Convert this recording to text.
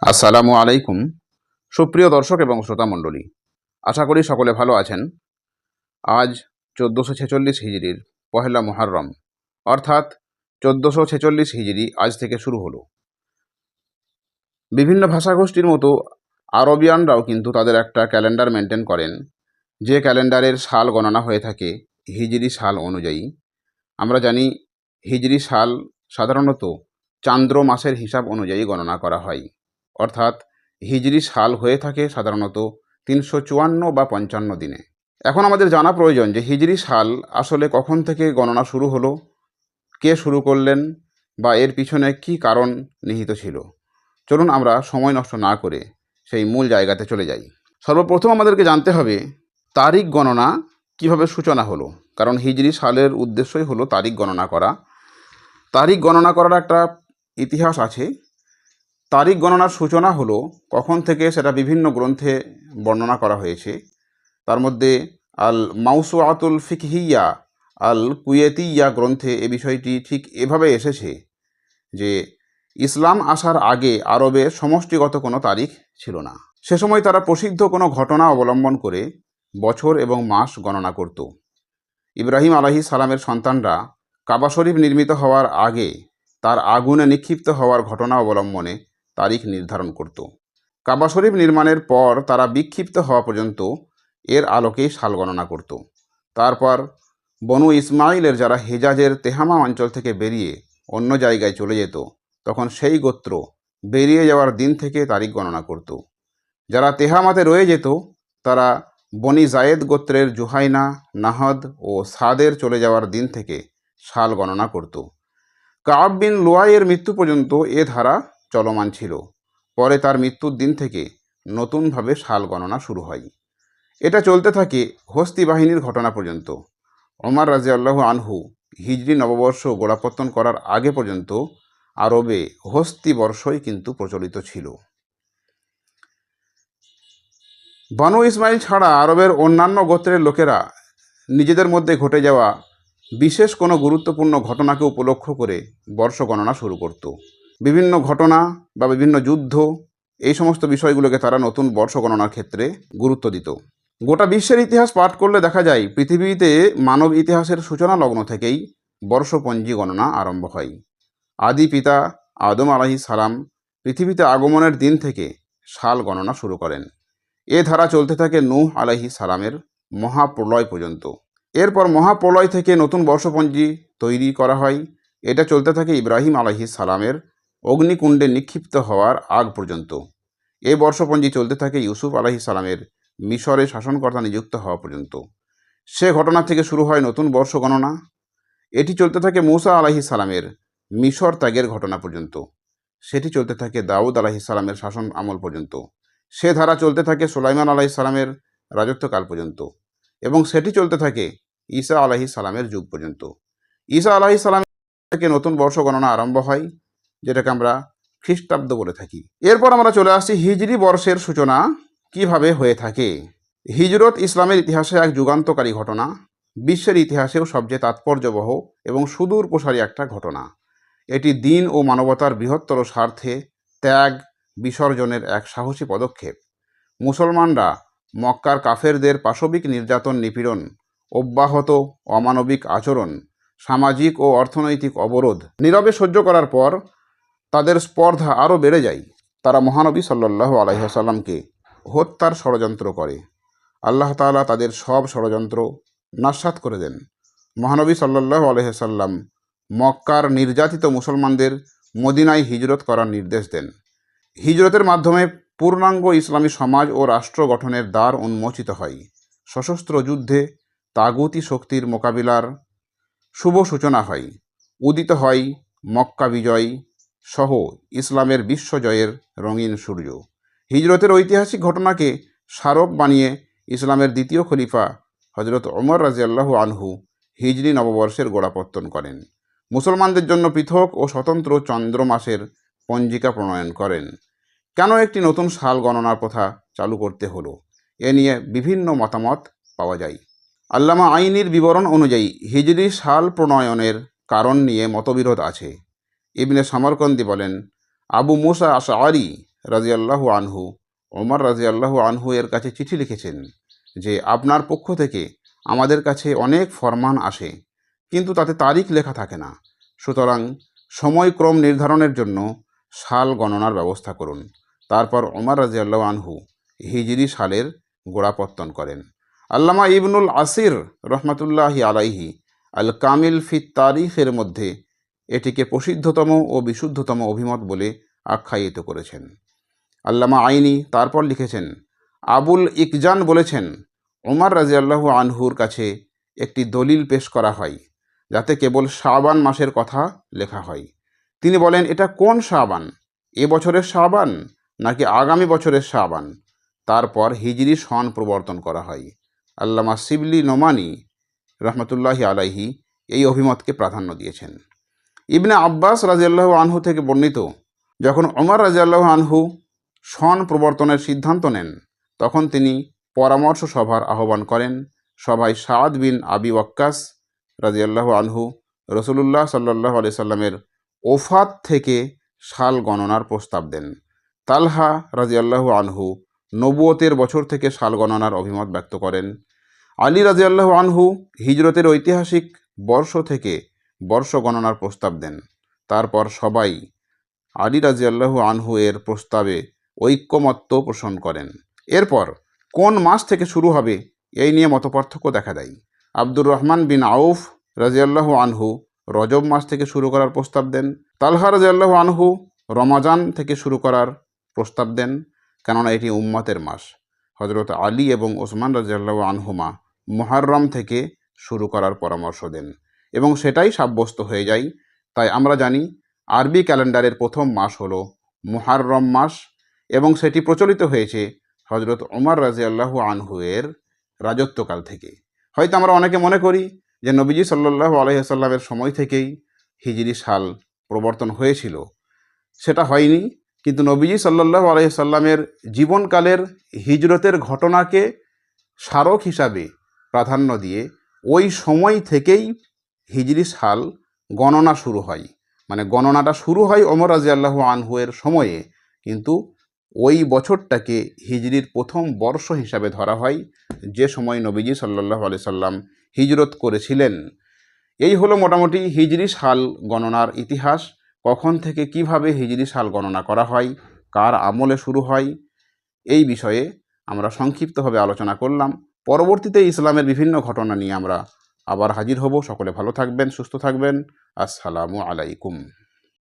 আসসালামু আলাইকুম। সুপ্রিয় দর্শক এবং শ্রোতা মণ্ডলী, আশা করি সকলে ভালো আছেন। আজ 1446 হিজরির পহেলা মুহররম, অর্থাৎ 1446 হিজরি আজ থেকে শুরু হলো। বিভিন্ন ভাষাগোষ্ঠীর মতো আরবিয়ানরাও কিন্তু তাদের একটা ক্যালেন্ডার মেনটেন করেন, যে ক্যালেন্ডারের সাল গণনা হয়ে থাকে হিজরি সাল অনুযায়ী। আমরা জানি হিজরি সাল সাধারণত চান্দ্র মাসের হিসাব অনুযায়ী গণনা করা হয়, অর্থাৎ হিজরি সাল হয়ে থাকে সাধারণত 354 বা 55 দিনে। এখন আমাদের জানা প্রয়োজন যে হিজরি সাল আসলে কখন থেকে গণনা শুরু হলো, কে শুরু করলেন, বা এর পিছনে কী কারণ নিহিত ছিল। চলুন আমরা সময় নষ্ট না করে সেই মূল জায়গাতে চলে যাই। সর্বপ্রথম আমাদেরকে জানতে হবে তারিখ গণনা কিভাবে সূচনা হলো, কারণ হিজরি সালের উদ্দেশ্যই হলো তারিখ গণনা করা। তারিখ গণনা করার একটা ইতিহাস আছে। তারিখ গণনার সূচনা হলো কখন থেকে সেটা বিভিন্ন গ্রন্থে বর্ণনা করা হয়েছে। তার মধ্যে আল মাউসুআতুল ফিকহিয়া আল কুয়েতিয়া গ্রন্থে এ বিষয়টি ঠিক এভাবে এসেছে যে ইসলাম আসার আগে আরবে সমষ্টিগত কোনো তারিখ ছিল না। সে সময় তারা প্রসিদ্ধ কোনো ঘটনা অবলম্বন করে বছর এবং মাস গণনা করত। ইব্রাহিম আলাইহিস সালামের সন্তানরা কাবা শরীফ নির্মিত হওয়ার আগে তার আগুনে নিক্ষিপ্ত হওয়ার ঘটনা অবলম্বনে তারিখ নির্ধারণ করত। কাবা শরীফ নির্মাণের পর তারা বিক্ষিপ্ত হওয়া পর্যন্ত এর আলোকেই সাল গণনা করত। তারপর বনু ইসমাইলের যারা হেজাজের তেহামা অঞ্চল থেকে বেরিয়ে অন্য জায়গায় চলে যেত, তখন সেই গোত্র বেরিয়ে যাওয়ার দিন থেকে তারিখ গণনা করত। যারা তেহামাতে রয়ে যেত তারা বনি জায়েদ গোত্রের জুহাইনা, নাহদ ও সাদের চলে যাওয়ার দিন থেকে সাল গণনা করত। কাব বিন লুয়াইয়ের মৃত্যু পর্যন্ত এ ধারা চলমান ছিল। পরে তার মৃত্যুর দিন থেকে নতুনভাবে সাল গণনা শুরু হয়। এটা চলতে থাকে হস্তি বাহিনীর ঘটনা পর্যন্ত। ওমর রাদিয়াল্লাহু আনহু হিজরি নববর্ষ গোড়াপত্তন করার আগে পর্যন্ত আরবে হস্তি বর্ষই কিন্তু প্রচলিত ছিল। বনু ইসমাইল ছাড়া আরবের অন্যান্য গোত্রের লোকেরা নিজেদের মধ্যে ঘটে যাওয়া বিশেষ কোনো গুরুত্বপূর্ণ ঘটনাকে উপলক্ষ করে বর্ষ গণনা শুরু করত। বিভিন্ন ঘটনা বা বিভিন্ন যুদ্ধ, এই সমস্ত বিষয়গুলোকে তারা নতুন বর্ষ গণনার ক্ষেত্রে গুরুত্ব দিত। গোটা বিশ্বের ইতিহাস পাঠ করলে দেখা যায় পৃথিবীতে মানব ইতিহাসের সূচনা লগ্ন থেকেই বর্ষপঞ্জি গণনা আরম্ভ হয়। আদি পিতা আদম আলাইহিস সালাম পৃথিবীতে আগমনের দিন থেকে সাল গণনা শুরু করেন। এ ধারা চলতে থাকে নূহ আলাইহিস সালামের মহাপ্রলয় পর্যন্ত। এরপর মহাপ্রলয় থেকে নতুন বর্ষপঞ্জি তৈরি করা হয়। এটা চলতে থাকে ইব্রাহিম আলাইহিস সালামের অগ্নিকুণ্ডে নিক্ষিপ্ত হওয়ার আগ পর্যন্ত। এই বর্ষপঞ্জি চলতে থাকে ইউসুফ আলাইহিস সালামের মিশরে শাসনকর্তা নিযুক্ত হওয়া পর্যন্ত। সে ঘটনা থেকে শুরু হয় নতুন বর্ষ গণনা। এটি চলতে থাকে মূসা আলাইহিস সালামের মিশর ত্যাগের ঘটনা পর্যন্ত। সেটি চলতে থাকে দাউদ আলাইহিস সালামের শাসন আমল পর্যন্ত। সে ধারা চলতে থাকে সুলাইমান আলাইহিস সালামের রাজত্বকাল পর্যন্ত, এবং সেটি চলতে থাকে ঈসা আলাইহিস সালামের যুগ পর্যন্ত। ঈসা আলাইহিস সালাম থেকে নতুন বর্ষ গণনা আরম্ভ হয়, যেটাকে আমরা খ্রিস্টাব্দ বলে থাকি। এরপর আমরা চলে আসছি হিজরি বর্ষের সূচনা কিভাবে হয়ে থাকে। হিজরত ইসলামের ইতিহাসে এক যুগান্তকারী ঘটনা, বিশ্বের ইতিহাসেও সবচেয়ে তাৎপর্যবহ এবং সুদূর প্রসারী একটা ঘটনা। এটি দিন ও মানবতার বৃহত্তর স্বার্থে ত্যাগ বিসর্জনের এক সাহসী পদক্ষেপ। মুসলমানরা মক্কার কাফেরদের পাশবিক নির্যাতন, নিপীড়ন, অব্যাহত অমানবিক আচরণ, সামাজিক ও অর্থনৈতিক অবরোধ নীরবে সহ্য করার পর তাদের স্পর্ধা আরও বেড়ে যায়। তারা মহানবী সাল্লাল্লাহু আলাইহি ওয়াসাল্লামকে হত্যার ষড়যন্ত্র করে। আল্লাহ তাআলা তাদের সব ষড়যন্ত্র নস্যাৎ করে দেন। মহানবী সাল্লাল্লাহু আলাইহি ওয়াসাল্লাম মক্কার নির্যাতিত মুসলমানদের মদিনায় হিজরত করার নির্দেশ দেন। হিজরতের মাধ্যমে পূর্ণাঙ্গ ইসলামী সমাজ ও রাষ্ট্র গঠনের দ্বার উন্মোচিত হয়। সশস্ত্র যুদ্ধে তাগুতি শক্তির মোকাবিলার শুভ সূচনা হয়। উদিত হয় মক্কা বিজয় সহ ইসলামের বিশ্বজয়ের রঙিন সূর্য। হিজরতের ঐতিহাসিক ঘটনাকে স্মারক বানিয়ে ইসলামের দ্বিতীয় খলিফা হজরত ওমর রাদিয়াল্লাহু আনহু হিজরি নববর্ষের গোড়াপত্তন করেন। মুসলমানদের জন্য পৃথক ও স্বতন্ত্র চন্দ্র মাসের পঞ্জিকা প্রণয়ন করেন। কেন একটি নতুন সাল গণনার প্রথা চালু করতে হলো, এ নিয়ে বিভিন্ন মতামত পাওয়া যায়। আল্লামা আইনির বিবরণ অনুযায়ী হিজরি সাল প্রণয়নের কারণ নিয়ে মতবিরোধ আছে। ইবনে সামরকন্দি বলেন, আবু মুসা আশআরী রাজিয়াল্লাহু আনহু ওমর রাজিয়াল্লাহু আনহু এর কাছে চিঠি লিখেছেন যে আপনার পক্ষ থেকে আমাদের কাছে অনেক ফরমান আসে, কিন্তু তাতে তারিখ লেখা থাকে না। সুতরাং সময়ক্রম নির্ধারণের জন্য সাল গণনার ব্যবস্থা করুন। তারপর ওমর রাজিয়াল্লাহু আনহু হিজরি সালের গোড়াপত্তন করেন। আল্লামা ইবনুল আসির রহমাতুল্লাহি আলাইহি আল কামিল ফি তারিখের মধ্যে এটিকে প্রসিদ্ধতম ও বিশুদ্ধতম অভিমত বলে আখ্যায়িত করেছেন। আল্লামা আইনি তারপর লিখেছেন, আবুল ইকজান বলেছেন, ওমর রাজিয়াল্লাহু আনহুর কাছে একটি দলিল পেশ করা হয় যাতে কেবল শাবান মাসের কথা লেখা হয়। তিনি বলেন, এটা কোন শাবান, এ বছরের শাবান নাকি আগামী বছরের শাবান? তারপর হিজরি সন প্রবর্তন করা হয়। আল্লামা শিবলি নোমানি রহমতুল্লাহি আলাইহি এই অভিমতকে প্রাধান্য দিয়েছেন। ইবনে আব্বাস রাজিয়াল্লাহু আনহু থেকে বর্ণিত, যখন ওমর রাজিয়াল্লাহু আনহু সন প্রবর্তনের সিদ্ধান্ত নেন, তখন তিনি পরামর্শ সভার আহ্বান করেন। সভায় সাদ বিন আবি ওয়াক্কাস রাজিয়াল্লাহু আনহু রসুলুল্লাহ সাল্লাল্লাহু আলাইহি সাল্লামের ওফাত থেকে সাল গণনার প্রস্তাব দেন। তালহা রাজিয়াল্লাহু আনহু নবুয়তের বছর থেকে সাল গণনার অভিমত ব্যক্ত করেন। আলী রাজিয়াল্লাহু আনহু হিজরতের ঐতিহাসিক বর্ষ থেকে বর্ষ গণনার প্রস্তাব দেন। তারপর সবাই আলী রাজিয়াল্লাহু আনহু এর প্রস্তাবে ঐক্যমত্য পোষণ করেন। এরপর কোন মাস থেকে শুরু হবে এই নিয়ে মতপার্থক্য দেখা দেয়। আব্দুর রহমান বিন আউফ রাজিয়াল্লাহু আনহু রজব মাস থেকে শুরু করার প্রস্তাব দেন। তালহা রাজিয়াল্লাহু আনহু রমাজান থেকে শুরু করার প্রস্তাব দেন, কেননা এটি উম্মতের মাস। হজরত আলী এবং ওসমান রাজিয়াল্লাহু আনহুমা মুহাররম থেকে শুরু করার পরামর্শ দেন এবং সেটাই সাব্যস্ত হয়ে যায়। তাই আমরা জানি আরবি ক্যালেন্ডারের প্রথম মাস হলো মুহাররম মাস এবং সেটি প্রচলিত হয়েছে হজরত ওমর রাজিয়াল্লাহু আনহু এর রাজত্বকাল থেকে। হয়তো আমরা অনেকে মনে করি যে নবীজি সাল্লাল্লাহু আলাইহি সাল্লামের সময় থেকেই হিজরি সাল প্রবর্তন হয়েছিল। সেটা হয়নি, কিন্তু নবীজি সাল্লাল্লাহু আলাইহি সাল্লামের জীবনকালের হিজরতের ঘটনাকে স্মারক হিসাবে প্রাধান্য দিয়ে ওই সময় থেকেই হিজরি সাল গণনা শুরু হয়। মানে গণনাটা শুরু হয় ওমর রাজিয়াল্লাহু আনহু এর সময়ে, কিন্তু ওই বছরটাকে হিজরির প্রথম বর্ষ হিসাবে ধরা হয় যে সময় নবীজি সাল্লাল্লাহু আলাইহি সাল্লাম হিজরত করেছিলেন। এই হলো মোটামুটি হিজরি সাল গণনার ইতিহাস। কখন থেকে কিভাবে হিজরি সাল গণনা করা হয়, কার আমলে শুরু হয়, এই বিষয়ে আমরা সংক্ষিপ্তভাবে আলোচনা করলাম। পরবর্তীতে ইসলামের বিভিন্ন ঘটনা নিয়ে আমরা আবার হাজির হব। সকলে ভালো থাকবেন, সুস্থ থাকবেন। আসসালামু আলাইকুম।